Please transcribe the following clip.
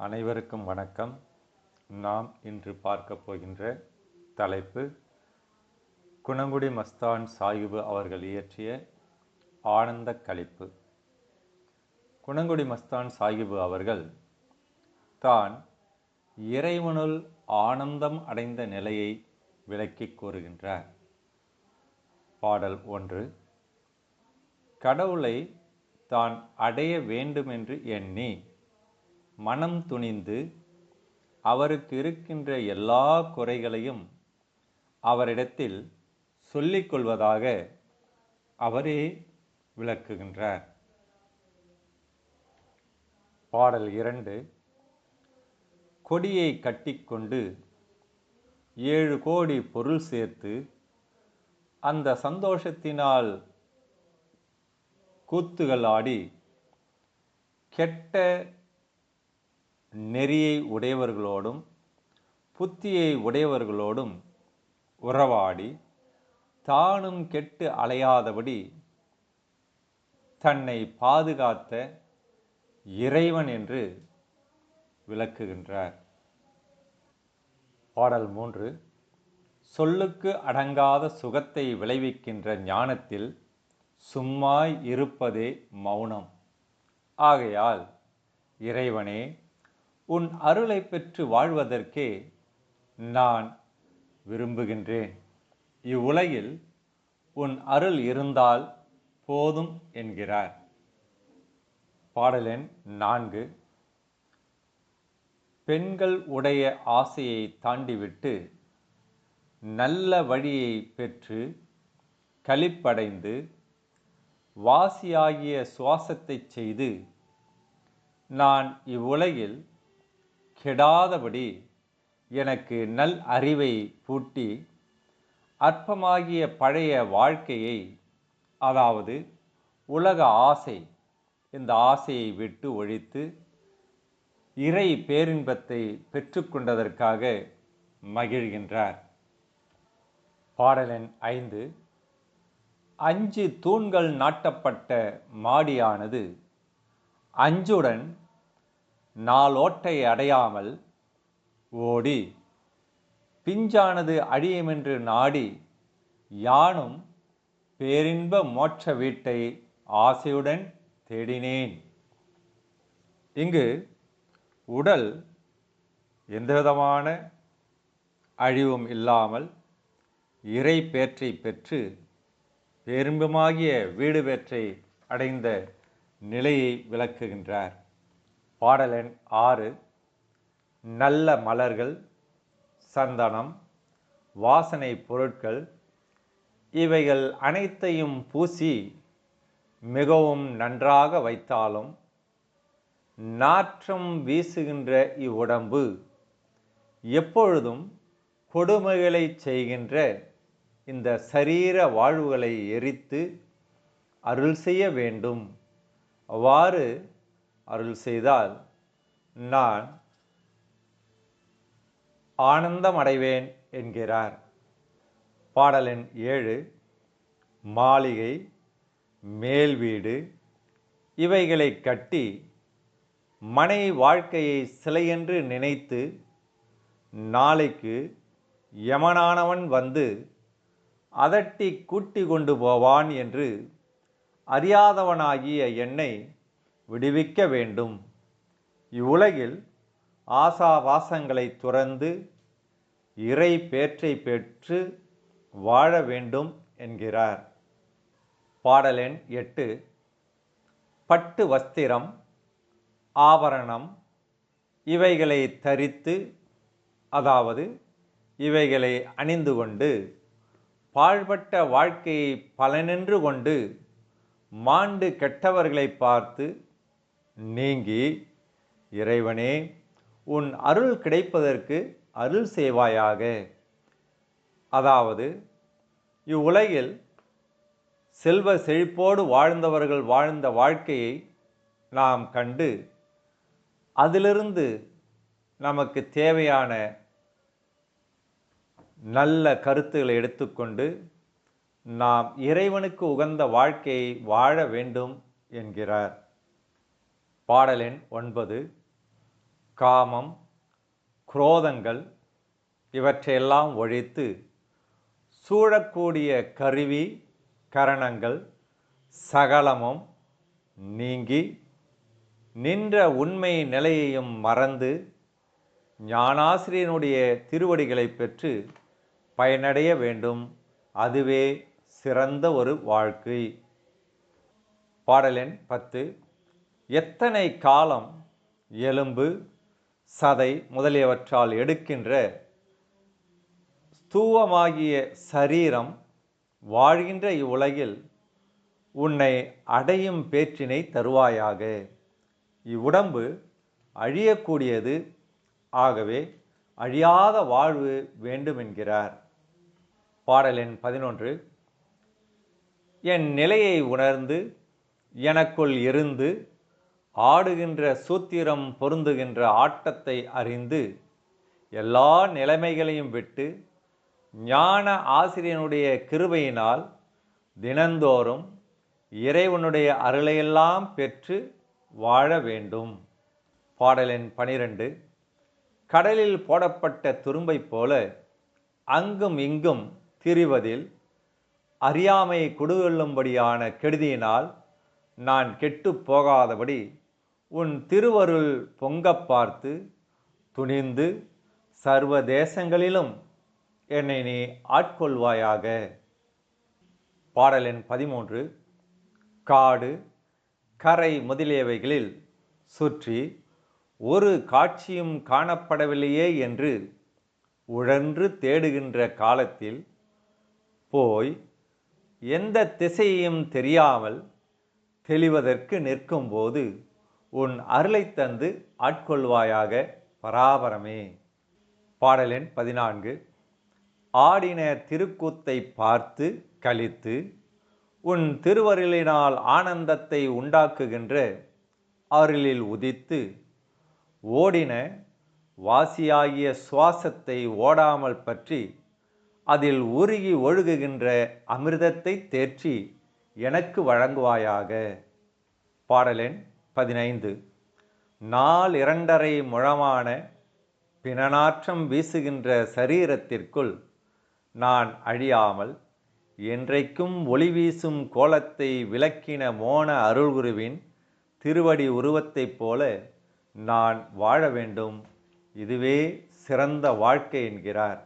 அனைவருக்கும் வணக்கம். நாம் இன்று பார்க்க போகின்ற தலைப்பு குணங்குடி மஸ்தான் சாஹிபு அவர்கள் இயற்றிய ஆனந்த களிப்பு. குணங்குடி மஸ்தான் சாஹிபு அவர்கள் தான் இறைவனுள் ஆனந்தம் அடைந்த நிலையை விளக்கி கூறுகின்றார். பாடல் 1. கடவுளை தான் அடைய வேண்டுமென்று எண்ணி மனம் துணிந்து அவருக்கு இருக்கின்ற எல்லா குறைகளையும் அவரிடத்தில் சொல்லிக் கொள்வதாக அவரே விளக்குகின்றார். பாடல் 2. கொடியை கட்டிக்கொண்டு 7 கோடி பொருள் சேர்த்து அந்த சந்தோஷத்தினால் கூத்துகள் ஆடி கெட்ட நெறியை உடையவர்களோடும் புத்தியை உடையவர்களோடும் உறவாடி தானும் கெட்டு அலையாதபடி தன்னை பாதுகாத்த இறைவன் என்று விளக்குகின்றார். பாடல் 3. சொல்லுக்கு அடங்காத சுகத்தை விளைவிக்கின்ற ஞானத்தில் சும்மாய் இருப்பதே மௌனம். ஆகையால் இறைவனே, உன் அருளை பெற்று வாழ்வதற்கே நான் விரும்புகின்றேன். இவ்வுலகில் உன் அருள் இருந்தால் போதும் என்கிறார். பாடல் எண் 4. பெண்கள் உடைய ஆசையை தாண்டிவிட்டு நல்ல வழியை பெற்று களிப்படைந்து வாசியாகிய சுவாசத்தை செய்து நான் இவ்வுலகில் கெடாதபடி எனக்கு நல் அறிவை பூட்டி அற்பமாகிய பழைய வாழ்க்கையை, அதாவது உலக ஆசை, இந்த ஆசையை விட்டு ஒழித்து இறை பேரின்பத்தை பெற்றுக்கொண்டதற்காக மகிழ்கின்றார். பாடல் எண் 5. 5 தூண்கள் நாட்டப்பட்ட மாடியானது அஞ்சுடன் நாளோட்டை அடையாமல் ஓடி பிஞ்சானது அழியுமென்று நாடி யானும் பேரின்ப மோட்ச வீட்டை ஆசையுடன் தேடினேன். இங்கு உடல் எந்தவிதமான அழிவும் இல்லாமல் இறை பேற்றை பெற்று பேரின்பமாகிய வீடு பேற்றை அடைந்த நிலையை விளக்குகின்றார். பாடல் எண் 6. நல்ல மலர்கள், சந்தனம், வாசனை பொருட்கள் இவைகள் அனைத்தையும் பூசி மிகவும் நன்றாக வைத்தாலும் நாற்றம் வீசுகின்ற இவ்வுடம்பு எப்பொழுதும் கொடுமைகளை செய்கின்ற இந்த சரீர வாழ்வுகளை எரித்து அருள் செய்ய வேண்டும். அவ்வாறு அருள் செய்தால் நான் ஆனந்தம் அடைவேன் என்கிறார். பாடல் எண் 7. மாளிகை, மேல் வீடு இவைகளை கட்டி மனை வாழ்க்கையை சிலையென்று நினைத்து நாளைக்கு யமனானவன் வந்து அதட்டி கூட்டி கொண்டு போவான் என்று அறியாதவனாகிய என்னை விடுவிக்க வேண்டும். இவ்வுலகில் ஆசாபாசங்களை துறந்து இறை பேற்றை பெற்று வாழ வேண்டும் என்கிறார். பாடல் எண் 8. பட்டு வஸ்திரம், ஆபரணம் இவைகளை தரித்து, அதாவது இவைகளை அணிந்து கொண்டு பாழ்பட்ட வாழ்க்கையை பலனென்று கொண்டு மாண்டு கெட்டவர்களை பார்த்து நீங்கி, இறைவனே, உன் அருள் கிடைப்பதற்கு அருள் செய்வாயாக. அதாவது இவ்வுலகில் செல்வ செழிப்போடு வாழ்ந்தவர்கள் வாழ்ந்த வாழ்க்கையை நாம் கண்டு அதிலிருந்து நமக்கு தேவையான நல்ல கருத்துக்களை எடுத்துக்கொண்டு நாம் இறைவனுக்கு உகந்த வாழ்க்கையை வாழ வேண்டும் என்கிறார். பாடல் எண் 9. காமம், குரோதங்கள் இவற்றையெல்லாம் ஒழித்து சூழக்கூடிய கருவி கரணங்கள் சகலமும் நீங்கி நின்ற உண்மை நிலையையும் மறந்து ஞானாசிரியனுடைய திருவடிகளை பெற்று பயனடைய வேண்டும். அதுவே சிறந்த ஒரு வாழ்க்கை. பாடல் எண் 10. எத்தனை காலம் எலும்பு சதை முதலியவற்றால் எடுக்கின்ற ஸ்தூவமாகிய சரீரம் வாழ்கின்ற இவ்வுலகில் உன்னை அடையும் பேற்றினை தருவாயாக. இவ்வுடம்பு அழியக்கூடியது, ஆகவே அழியாத வாழ்வு வேண்டுமென்கிறார். பாடல் எண் 11. என் நிலையை உணர்ந்து எனக்குள் இருந்து ஆடுகின்ற சூத்திரம் பொருந்துகின்ற ஆட்டத்தை அறிந்து எல்லா நிலைமைகளையும் விட்டு ஞான ஆசிரியனுடைய கிருபையினால் தினந்தோறும் இறைவனுடைய அருளையெல்லாம் பெற்று வாழ வேண்டும். பாடல் எண் 12. கடலில் போடப்பட்ட துரும்பை போல அங்கும் இங்கும் திரிவதில் அறியாமை குடிகொள்ளும்படியான கெடுதியினால் நான் கெட்டு போகாதபடி உன் திருவருள் பொங்க பார்த்து துணிந்து சர்வ தேசங்களிலும் என்னை நீ ஆட்கொள்வாயாக. பாடல் எண் 13. காடு கரை முதலியவைகளில் சுற்றி ஒரு காட்சியும் காணப்படவில்லையே என்று உழன்று தேடுகின்ற காலத்தில் போய் எந்த திசையையும் தெரியாமல் தெளிவதற்கு நிற்கும்போது உன் அருளை தந்து ஆட்கொள்வாயாக பராபரமே. பாடல் எண் 14. ஆடின திருக்கூத்தை பார்த்து கழித்து உன் திருவருளினால் ஆனந்தத்தை உண்டாக்குகின்ற அருளில் உதித்து ஓடின வாசியாகிய சுவாசத்தை ஓடாமல் பற்றி அதில் உருகி ஒழுகுகின்ற அமிர்தத்தை தேற்றி எனக்கு வழங்குவாயாக. பாடல் எண் 15. நாள் 2.5 முழமான பிணநாற்றம் வீசுகின்ற சரீரத்திற்குள் நான் அழியாமல் என்றைக்கும் ஒளி வீசும் கோலத்தை விளக்கின மோன அருள்குருவின் திருவடி உருவத்தைப் போல நான் வாழ வேண்டும். இதுவே சிறந்த வாழ்க்கை என்கிறார்.